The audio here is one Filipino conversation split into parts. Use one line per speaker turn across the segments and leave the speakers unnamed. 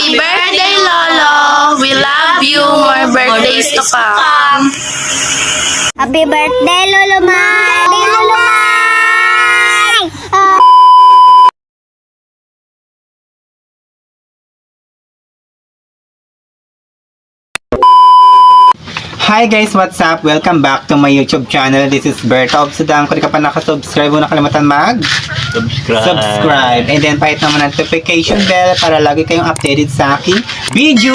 Happy birthday, Lolo! We love you! More birthdays to come!
Happy birthday, Lolo Mai! Lolo Mai!
Hi guys, what's up? Welcome back to my YouTube channel. This is Berta Obsudan. Kung di ka pa nakasubscribe, huwag nakalimutan subscribe. And then pahit naman ang notification bell para lagi kayong updated sa aking video.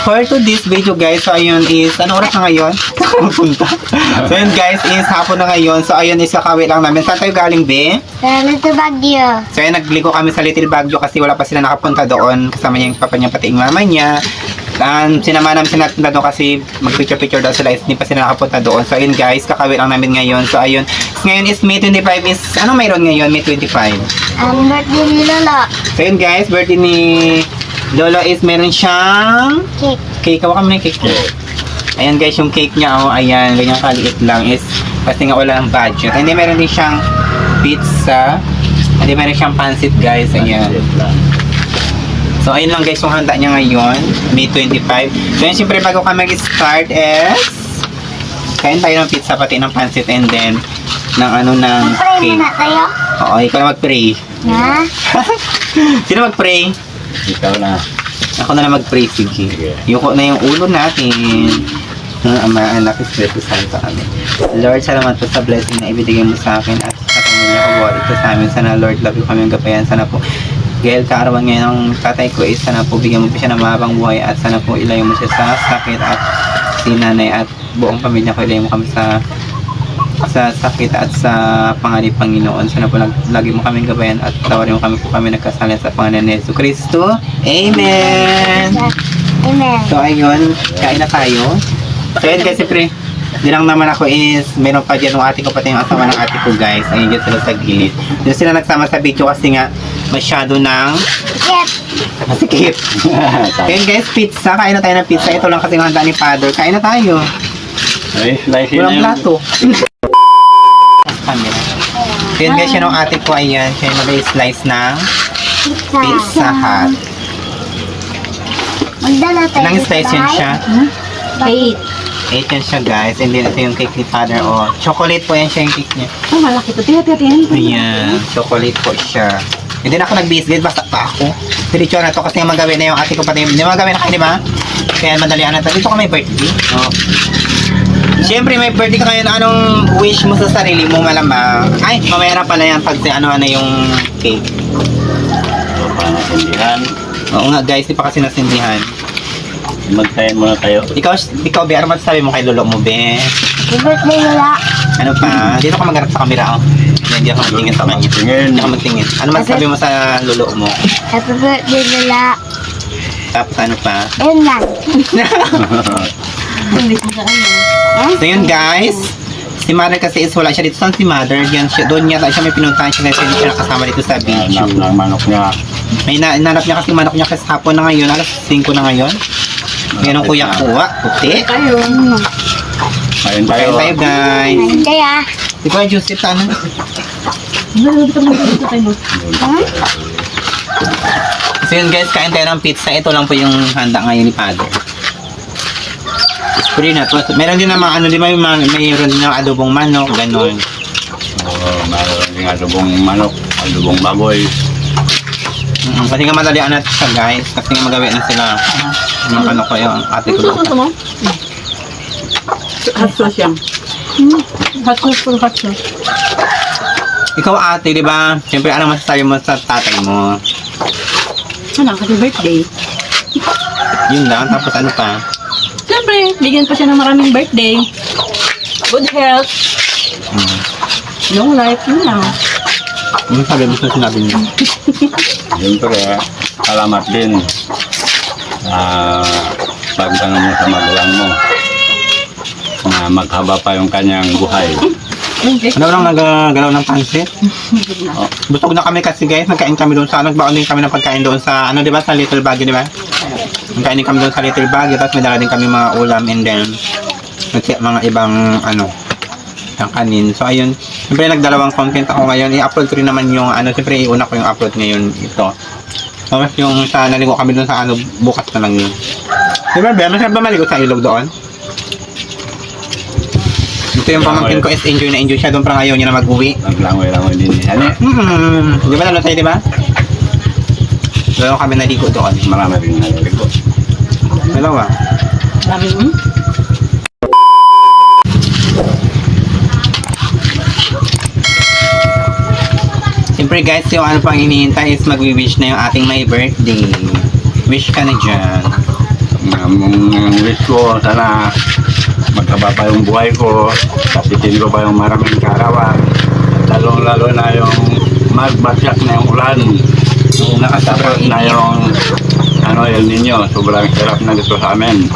For today's video guys, so ayun is, ano oras na ngayon? Punta. So ayun guys, is hapon na ngayon. So ayun is kakawin lang namin. Saan tayo galing, be?
Little Baguio.
So ayun, nagligo kami sa Little Baguio kasi wala pa sila nakapunta doon. Kasama niya yung papa niya pati yung mama niya. Sinama namin sila doon kasi mag-picture-picture daw sila, hindi pa sila nakapunta doon. So ayun guys, kakawin lang namin ngayon. So ayun, ngayon is May 25 is, ano mayroon ngayon, May 25?
Birthday ni Lolo.
So ayun guys, birthday ni Lolo is meron siyang
Cake.
cake. Hawakan mo na yung cake niya. Ayan guys, yung cake niya, oh, ayan, ganyan kaliit lang is, kasi nga wala ng budget. And then meron din siyang pizza. And then meron siyang pansit guys, ayan. So, ayun lang guys, yung handa niya ngayon, May 25. So, yun, siyempre, bago ka mag-start is, kain tayo ng pizza, pati ng pancit, and then, ng ng
Pray
cake.
muna tayo.
Oo, ikaw na mag-pray.
Na?
Sino mag-pray?
Ikaw na.
Ako na mag-pray, sige. Yuko na yung ulo natin. Ng Ama, Anak, Espiritu Santo. Amen. Lord, salamat po sa blessing na ibigay mo sa akin at sa pamilya ko, Lord, ito sa amin. Sana, Lord, love you kami ang gabayan. Sana po, dahil kaarawan ngayon ng tatay ko is sana po bigyan mo po siya ng mahabang buhay at sana po ilayo mo siya sa sakit at si nanay at buong pamilya ko ilayo mo kami sa sakit at sa panganib Panginoon. Sana po lagi mo kaming gabayan at tawarin mo kami nagkasala sa pangalan ni Yesu Cristo. Amen!
Amen.
So ayun, kain na tayo. So ayun kasi pre, di lang naman ako is, meron pa dyan ng ate ko pati yung asawa ng ate ko guys. Ayun dyan sila sa gilid. Dyan sila nagsama sa video kasi nga masyado ng
Yes.
masikip. Ayun guys, pizza. Kain na tayo ng pizza. Ito lang kasi ang handa ni Father. Kain na tayo.
Ay, slice
Walang
na
plato. Camera. Ayun guys, yan ang ate ko. Ayan. Siya yung mag-slice ng Pizza Hut.
Magdala tayo.
Ilang slice yun siya?
8.
8 yan siya guys. And then ito yung cake ni Father. Oh, chocolate po yan siya yung cake niya.
Oh, malaki to. Tiyan.
Ayan, chocolate po siya. Hindi na ako nag-biscuit, basta pa ako. Diretso na to kasi yung magawin na yung ate ko pati. Hindi magawin na kayo, di ba? Kaya madalian na to. Dito ka may birthday. Oh. Siyempre may birthday ka ngayon. Anong wish mo sa sarili mo malamang? Ay, mamaya na pala yan pag ano yung cake.
So, panasindihan.
Oo nga guys, di pa kasi nasindihan.
Magtayin muna tayo.
Ikaw, Be, ano masasabi mo kay lolo mo, Be?
Happy birthday, Lola.
Ano pa? Dito ka magharap sa camera, oh. Hindi ako magtingin sa kanya.
Tingin.
Hindi ako magtingin. Ano masasabi mo sa lolo mo?
Happy birthday, Lola.
Tapos ano pa?
Ayun lang.
So yun guys, si Mother kasi is wala siya dito. Saan si Mother? Yan siya, doon yata siya may pinuntahan siya kasi hindi siya nakasama dito sa beach.
Hanap ng manok niya.
May nanap niya kasi manok niya kasi hapon na ngayon, alas 5 na ngayon. Yan ang kuya kuha, puti.
Kain
Kain
tayo.
tayo guys.
Hindi ah.
Di ba Joseph, ano? So yun guys, kain tayo ng pizza. Ito lang po yung handa ngayon ni Father. Spray na to. Meron din naman ano, di ba mayroon din ng adobong manok, ganon.
Oo, mayroon din adobong manok, adobong baboy.
Kasi nga madalian natin siya guys. Kasi nga magawin na sila. Yung ano ko yung ate ko.
Hot sauce yan. Hot sauce.
Ikaw ate, di ba? Siyempre, ano masasabi mo sa tatay mo?
Ano, kasi birthday.
Yun lang. Tapos ano pa?
Siyempre, bigyan pa siya ng maraming birthday. Good health. Long life, yun lang.
Ano sabi mo sa sinabi niyo?
Siyempre, salamat din. Pagtanong mo sa magulang mo na maghaba pa yung kanyang buhay.
Ano lang nagagalaw ng pansit? Busog na kami kasi guys. Nagkain kami doon sa, nagbaon din kami ng pagkain doon sa, ano diba, sa Little Baguio, diba? Nagkain din kami doon sa Little Baguio. Tapos may dala din kami mga ulam and then mga ibang, ano, ng kanin. So ayun, siyempre nagdalawang content ako ngayon. I-upload ko rin naman yung, ano, siyempre iuna ko yung upload ngayon ito. Tapos yung sa naligo kami doon sa ano, bukas na lang yun. Di ba, Bea? Masarap ba maligo sa ilog doon? Ito yung pamangkin ko is enjoy na enjoy siya doon, parang ayaw niya na mag-uwi.
Naglangoy-langoy din yan eh.
Di ba naman tayo, di ba? Dalawa kami naligo doon.
Marami rin naliligo.
Dalawa. Siyempre guys, yung ano pang hinihintay is magwi-wish na yung ating may birthday. Wish ka na dyan.
Ang wish ko, sana magkaba pa yung buhay ko, kapitin ko pa yung maraming karawan, at lalo na yung magbagsak na yung ulan, tapos na yung ano, El Nino, sobrang hirap na dito sa amin,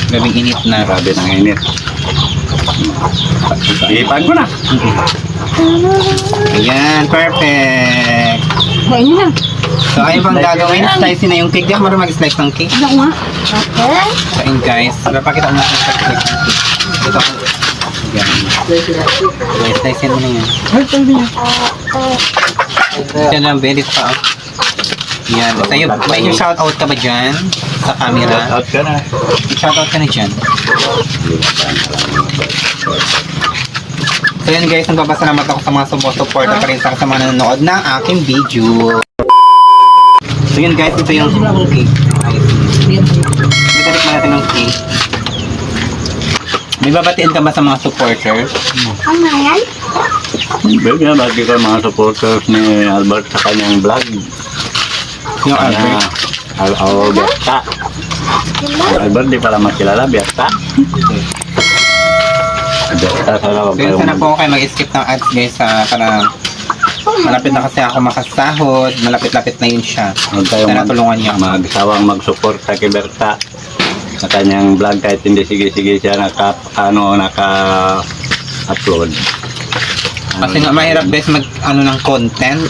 Gabing init na.
grabe ng init. Ipan ko na.
Ayan, perfect.
Ayun na.
So ayun pang gagawin, slice na yung cake. Di ako marunong mag-slice ng cake.
Ano nga? Okay.
So ayun guys, napakita ko natin sa slice ng cake. Ito ako. Ayan. Slice mo na yan. Yan lang, Ben. Dito ka. Yan. Sa'yo, may shoutout ka ba dyan? Sa camera?
Out ka na.
Shoutout ka na dyan. So yun guys, nagpapasalamat ako sa mga sumusuporta pa rin sa mga nanonood ng aking video. So yun guys, ito yung cake. Ibalik mo natin ng cake. May babatiin ka ba sa mga supporters?
Ano yan?
Bigyan lagi ko mga supporters ni Albert sa kanyang vlog.
Yung Albert.
Biasta. Albert di pala makilala, Biasta. Biasta sa lawag
So yun, sana po ako kayo mag-skip ng ads guys para malapit na kasi ako makasahod, malapit-lapit na yun siya.
Huwag kayong
Sana tulungan niyo ako.
magsawang mag-suporta kay Berta sa kanyang vlog kahit hindi sige-sige siya naka-upload.
Kasi nga mahirap guys mag-ano ng content.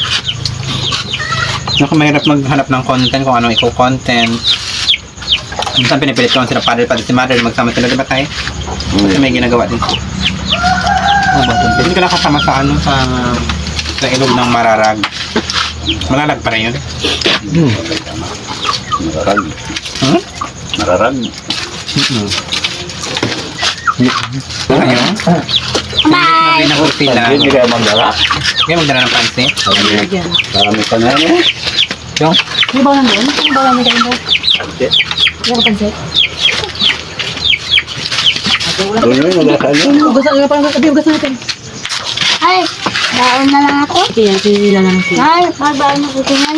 Mahirap maghanap ng content kung anong content. Minsan pinipilit ko sila padre si mother magsama sila, diba tayo? Kasi may ginagawa din. Oh, ba? Hindi ka lang kasama sa ano sa ilog ng Mararag. Malalag pa rin yun.
Mararag.
Hmm?
Mararag.
Ayun.
Bye!
Hindi na po sila.
Hindi kayo magdala.
Kaya magdala ng pansit.
Marami pa na yan.
Yung,
May bawang yun? May bawang may kain daw. Yung pansit.
Doon yun, magasan yun.
Ugasan nga parang kakabi, ugasan natin.
Ay, baon na lang ako.
Kaya sila lang siya.
Nay, magbaon na ko tingnan.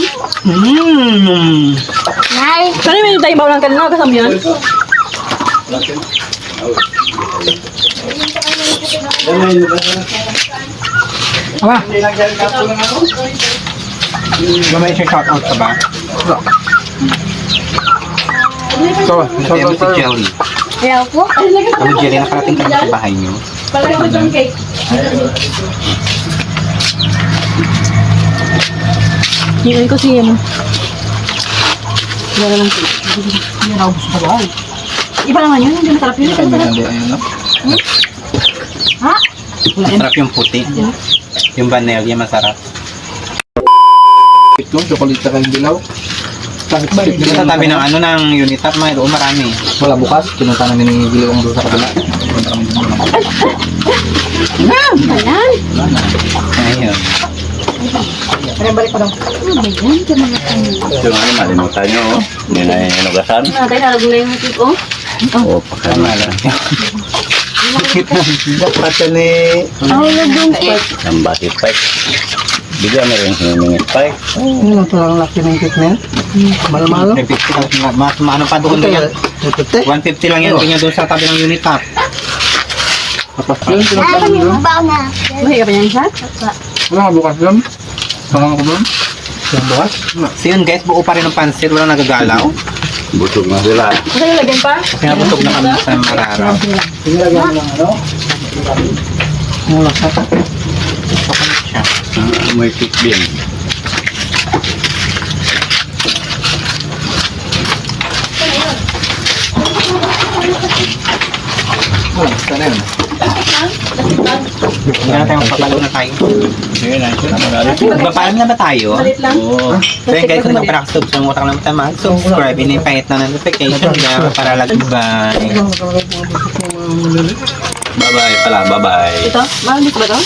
Nay,
Saan may tayong bawang kanina? Ugasan mo yan?
Aba. May shoutout ka ba? So, shoutout si Jelly.
ayaw ko.
Kami Jelly, nakarating kami sa bahay niyo.
Palagay mo itong cake. Hingin ko siya mo. Wala lang cake. Hindi na ubus pa ba? Iba naman yun, hindi masarap yun. Hindi masarap. Ha?
Masarap yung puti. Yung vanilla, masarap.
Itlog, chocolate ka yung dilaw. Bakit ba?
Dito sa tabi ng ano ng Unitap, may doon marami.
Wala bukas, pinunta namin ng dilaw ang doon sa kabila.
Ayan.
Ayun.
Balik pa daw.
Ano ba yan? Sa mga kanila.
Yung ano, malimutan nyo. Hindi na yung inugasan.
Tayo nalagong na yung cake, oh.
Oo,
Tama lang.
Dapat ka ni...
Ako yung cake.
Ang basit spike. Bigyan mo rin yung spike.
Ano lang parang laki ng cake na yan? Malo-malo?
150 lang. Mas maano pa doon yan.
Ito te.
150 lang yan. Ganyan doon sa tabi ng Unitap.
Tapos yun,
Ay,
pinunta
kami
nyo.
magbaon na.
Mahiga pa yan siya?
Wala ka bukas doon? Saan ko doon? Yung bukas?
So yun guys, buo pa rin ng pansit. Walang nagagalaw.
Busog na sila.
Kasi yung lagyan pa?
Kaya busog na kami sa Mararaw.
Pinilagyan mo lang ano? Yung lasa.
Siya.
May cake din.
Oh, basta na yun.
Hindi na tayo magpapalo na tayo.
Sige, nice yun. Magalit.
Magpapalo na ba tayo?
Malit lang.
Oo.
Kaya guys, kung nakapara-subscribe mo lang naman mag-subscribe and i-pahit na notification bell para lagi bye.
Bye-bye pala, bye-bye.
Ito, malamig ba ito?